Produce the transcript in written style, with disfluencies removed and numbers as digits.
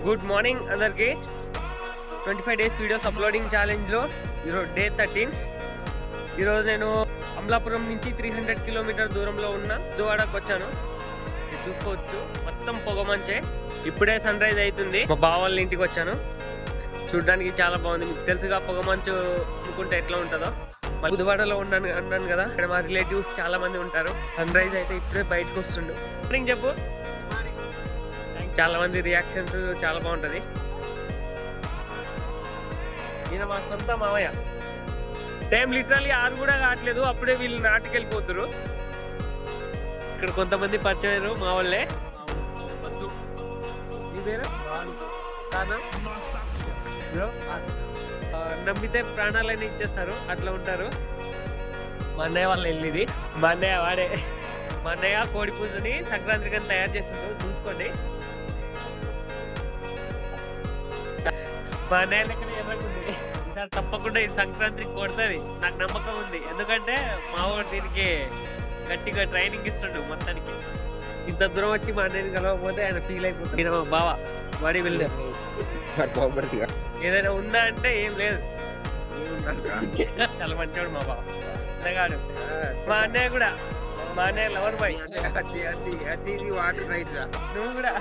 Good morning అందరికి. 25 days videos uploading ఛాలెంజ్లో ఈరోజు day 13. ఈరోజు నేను అమలాపురం నుంచి 300 కిలోమీటర్ దూరంలో ఉన్న దువాడకు వచ్చాను. ఇది చూసుకోవచ్చు, మొత్తం పొగమంచే. ఇప్పుడే సన్ రైజ్ అవుతుంది. మా బావ వాళ్ళ ఇంటికి వచ్చాను. చూడడానికి చాలా బాగుంది. మీకు తెలుసుగా పొగమంచు అనుకుంటే ఎట్లా ఉంటుందో. బుధవాడలో అన్నాను కదా, ఇక్కడ మా రిలేటివ్స్ చాలా మంది ఉంటారు. సన్ రైజ్ అయితే ఇప్పుడే బయటకు వస్తుండు. మార్నింగ్ చెప్పు. చాలా మంది రియాక్షన్స్ చాలా బాగుంటది. ఈయన మా సొంత మావయ్య. టైం లిటరల్లీ 6 కూడా కావట్లేదు, అప్పుడే వీళ్ళు నాటికెళ్ళిపోతారు. ఇక్కడ కొంతమంది పరిచయం మా వాళ్ళే. ఈ పేరు కాదా? నమ్మితే ప్రాణాలన్నీ ఇచ్చేస్తారు, అట్లా ఉంటారు. మా అన్నయ్య వాళ్ళు వెళ్ళింది. మా అన్నయ్య కోడి పుంజుని సంక్రాంతికి తయారు చేస్తుండ్రు, చూసుకోండి. మా అన్నయ్య లెక్కన ఎర్రకుంది. ఈసారి తప్పకుండా ఇది సంక్రాంతికి కొడుతుంది, నాకు నమ్మకం ఉంది. ఎందుకంటే మా వాడు దీనికి గట్టిగా ట్రైనింగ్ ఇస్తుండు. మొత్తానికి ఇంత దూరం వచ్చి మా అన్నయ్యని కలవకపోతే ఆయన ఫీల్ అయిపోతుంది. ఈయన మా బావ, బాడీ బిల్డర్. ఏదైనా ఉందా అంటే ఏం లేదు, చాలా మంచివాడు మా బావ. అన్నగాడు మా అన్నయ్య కూడా, మా అన్నయ్య లవర్ బాయ్. నువ్వు కూడా